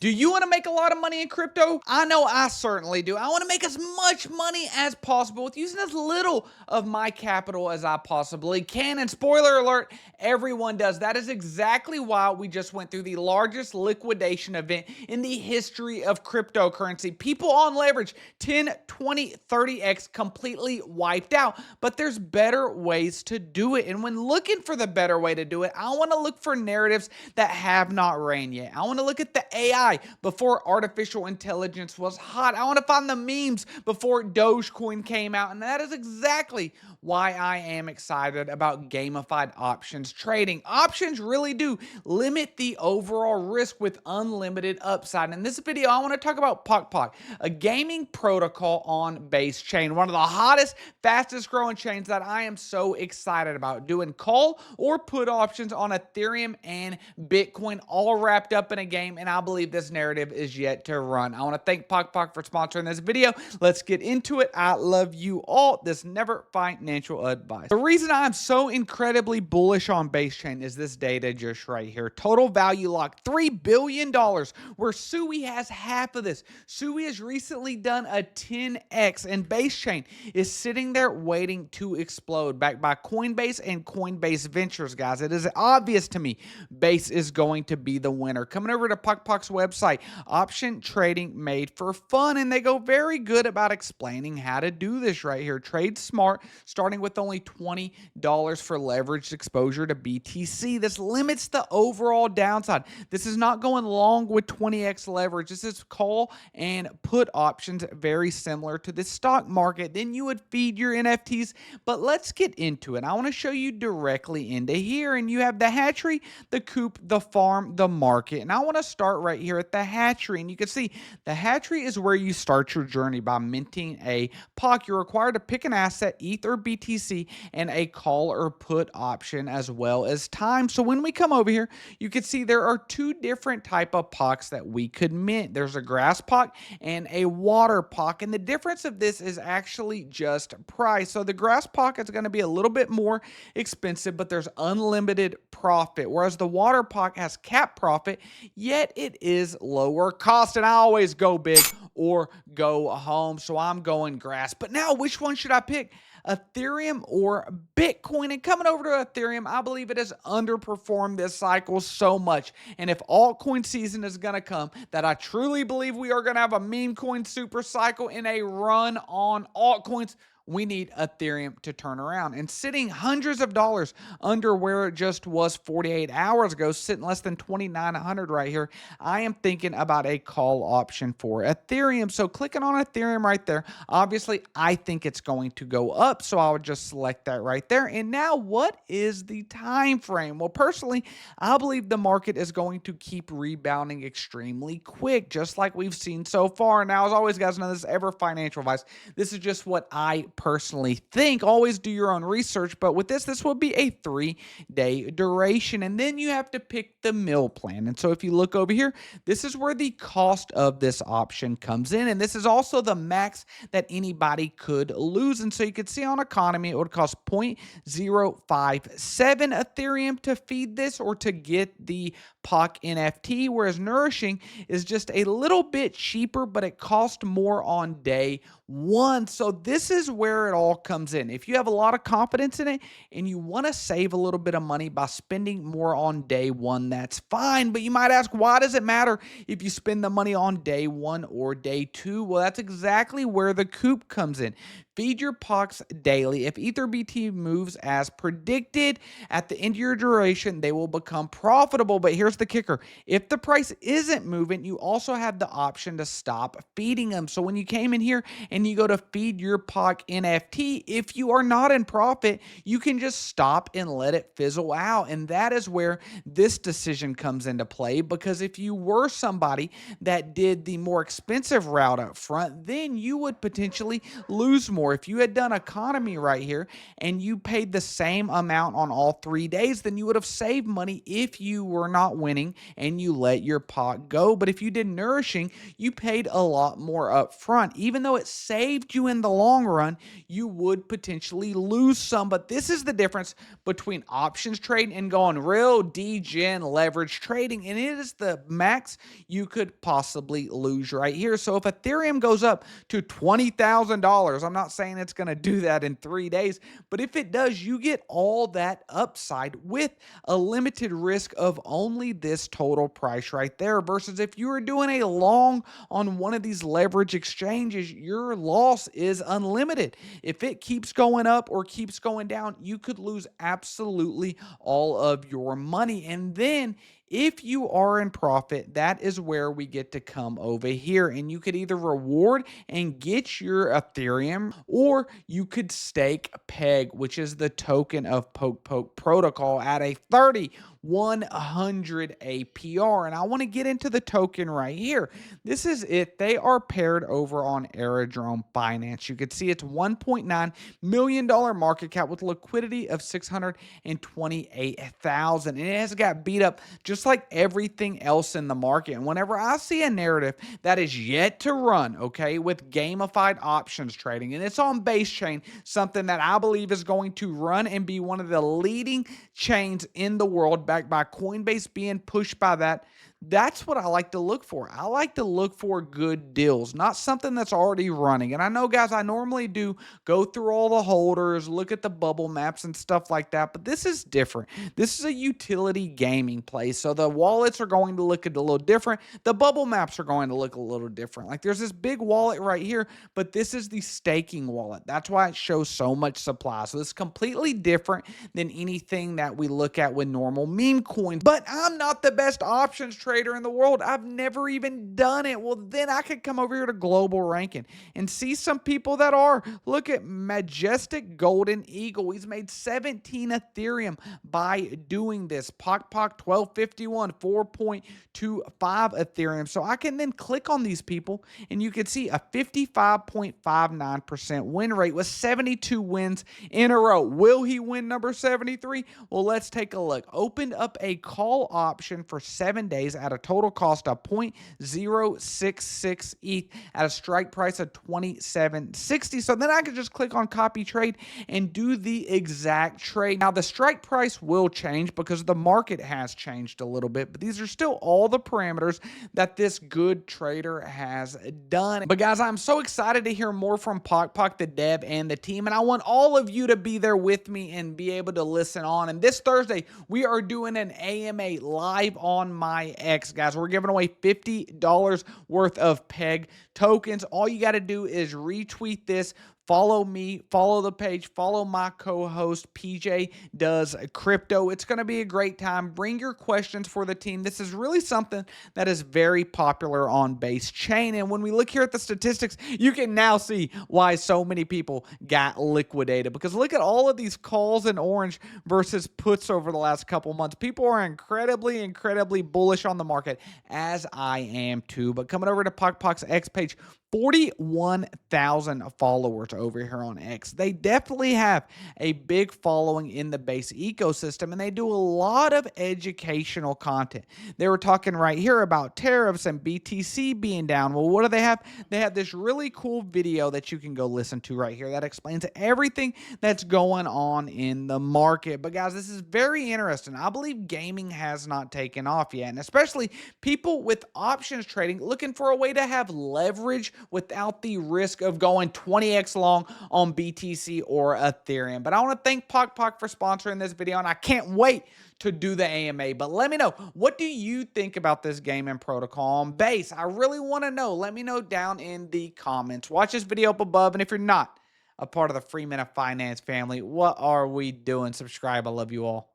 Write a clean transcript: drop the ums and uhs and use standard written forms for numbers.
Do you want to make a lot of money in crypto? I know I certainly do. I want to make as much money as possible with using as little of my capital as I possibly can. And spoiler alert, everyone does. That is exactly why we just went through the largest liquidation event in the history of cryptocurrency. People on leverage 10, 20, 30x completely wiped out. But there's better ways to do it. And when looking for the better way to do it, I want to look for narratives that have not ran yet. I want to look at the AI before artificial intelligence was hot. I want to find the memes before Dogecoin came out. And that is exactly why I am excited about gamified options trading. Options really do limit the overall risk with unlimited upside. In this video, I want to talk about PokPok, a gaming protocol on Base Chain, one of the hottest, fastest growing chains that I am so excited about, doing call or put options on Ethereum and Bitcoin all wrapped up in a game. And I believe this narrative is yet to run. I want to thank PokPok for sponsoring this video. Let's get into it. I love you all. This never financial advice. The reason I'm so incredibly bullish on Base Chain is this data just right here. Total value lock, $3 billion, where Sui has half of this. Sui has recently done a 10x, and Base Chain is sitting there waiting to explode, backed by Coinbase and Coinbase Ventures, guys. It is obvious to me Base is going to be the winner. Coming over to PokPok's website, option trading made for fun, and they go very good about explaining how to do this right here. Trade smart, starting with only $20 for leveraged exposure to BTC. This limits the overall downside. This is not going long with 20x leverage. This is call and put options, very similar to the stock market. Then you would feed your NFTs, but let's get into it. I want to show you directly into here, and you have the hatchery, the coop, the farm, the market, and I want to start right here at the hatchery. And you can see the hatchery is where you start your journey by minting a POC. You're required to pick an asset, ETH or BTC, and a call or put option as well as time. So when we come over here, you can see there are two different type of POCs that we could mint. There's a grass POC and a water POC, and the difference of this is actually just price. So the grass POC is going to be a little bit more expensive, but there's unlimited profit, whereas the water POC has cap profit, yet it is lower cost. And I always go big or go home, so I'm going grass. But now, which one should I pick? Ethereum or Bitcoin? And coming over to Ethereum, I believe it has underperformed this cycle so much. And if altcoin season is going to come, that I truly believe we are going to have a meme coin super cycle in a run on altcoins, we need Ethereum to turn around. And sitting hundreds of dollars under where it just was 48 hours ago, sitting less than 2,900 right here, I am thinking about a call option for Ethereum. So clicking on Ethereum right there, obviously I think it's going to go up, so I would just select that right there. And now, what is the time frame? Well, personally, I believe the market is going to keep rebounding extremely quick, just like we've seen so far. Now, as always, guys, know this is ever financial advice. This is just what I personally think. Always do your own research, but with this will be a 3-day duration, and then you have to pick the mill plan. And so if you look over here, this is where the cost of this option comes in, and this is also the max that anybody could lose. And so you could see on economy, it would cost 0.057 Ethereum to feed this or to get the POC NFT, whereas nourishing is just a little bit cheaper, but it costs more on day one. So this is where it all comes in. If you have a lot of confidence in it and you want to save a little bit of money by spending more on day one, that's fine. But you might ask, why does it matter if you spend the money on day one or day two? Well, that's exactly where the coop comes in. Feed your POCs daily. If EtherBT moves as predicted at the end of your duration, they will become profitable. But here's the kicker. If the price isn't moving, you also have the option to stop feeding them. So when you came in here and you go to feed your POC NFT, if you are not in profit, you can just stop and let it fizzle out. And that is where this decision comes into play, because if you were somebody that did the more expensive route up front, then you would potentially lose more more. If you had done economy right here and you paid the same amount on all 3 days, then you would have saved money if you were not winning and you let your pot go. But if you did nourishing, you paid a lot more up front. Even though it saved you in the long run, you would potentially lose some. But this is the difference between options trading and going real degen leverage trading. And it is the max you could possibly lose right here. So if Ethereum goes up to $20,000, I'm not saying it's going to do that in 3 days, but if it does, you get all that upside with a limited risk of only this total price right there. Versus if you were doing a long on one of these leverage exchanges, your loss is unlimited. If it keeps going up or keeps going down, you could lose absolutely all of your money. And then if you are in profit, that is where we get to come over here. And you could either reward and get your Ethereum, or you could stake PEG, which is the token of PokPok Protocol, at a 3,100 APR. And I want to get into the token right here. This is it. They are paired over on Aerodrome Finance. You can see it's $1.9 million market cap with liquidity of 628,000. And it has got beat up just like everything else in the market. And whenever I see a narrative that is yet to run, okay, with gamified options trading, and it's on base chain, something that I believe is going to run and be one of the leading chains in the world, backed by Coinbase being pushed by that. That's what I like to look for. I like to look for good deals, not something that's already running. And I know, guys, I normally do go through all the holders, look at the bubble maps and stuff like that, but this is different. This is a utility gaming play. So the wallets are going to look a little different. The bubble maps are going to look a little different. Like there's this big wallet right here, but this is the staking wallet. That's why it shows so much supply. So it's completely different than anything that we look at with normal meme coins. But I'm not the best options trader in the world. I've never even done it. Well, then I could come over here to global ranking and see some people that are. Look at Majestic Golden Eagle. He's made 17 Ethereum by doing this. PokPok 1251, 4.25 Ethereum. So I can then click on these people and you can see a 55.59% win rate with 72 wins in a row. Will he win number 73? Well, let's take a look. Opened up a call option for 7 days at a total cost of 0.066 ETH at a strike price of 27.60. So then I can just click on copy trade and do the exact trade. Now the strike price will change because the market has changed a little bit, but these are still all the parameters that this good trader has done. But guys, I'm so excited to hear more from PokPok, the dev, and the team, and I want all of you to be there with me and be able to listen on. And this Thursday, we are doing an AMA live on my X, guys. We're giving away $50 worth of PEG tokens. All you got to do is retweet this, follow me, follow the page, follow my co-host, PJ Does Crypto. It's going to be a great time. Bring your questions for the team. This is really something that is very popular on base chain. And when we look here at the statistics, you can now see why so many people got liquidated. Because look at all of these calls in orange versus puts over the last couple months. People are incredibly bullish on the market, as I am too. But coming over to PokPok's X page, 41,000 followers over here on X. They definitely have a big following in the base ecosystem, and they do a lot of educational content. They were talking right here about tariffs and BTC being down. Well, what do they have? They have this really cool video that you can go listen to right here that explains everything that's going on in the market. But guys, this is very interesting. I believe gaming has not taken off yet, and especially people with options trading looking for a way to have leverage without the risk of going 20x long on BTC or Ethereum. But I want to thank PokPok for sponsoring this video, and I can't wait to do the AMA. But let me know, what do you think about this gaming protocol on base? I really want to know. Let me know down in the comments. Watch this video up above, and if you're not a part of the Free Men of Finance family, what are we doing? Subscribe. I love you all.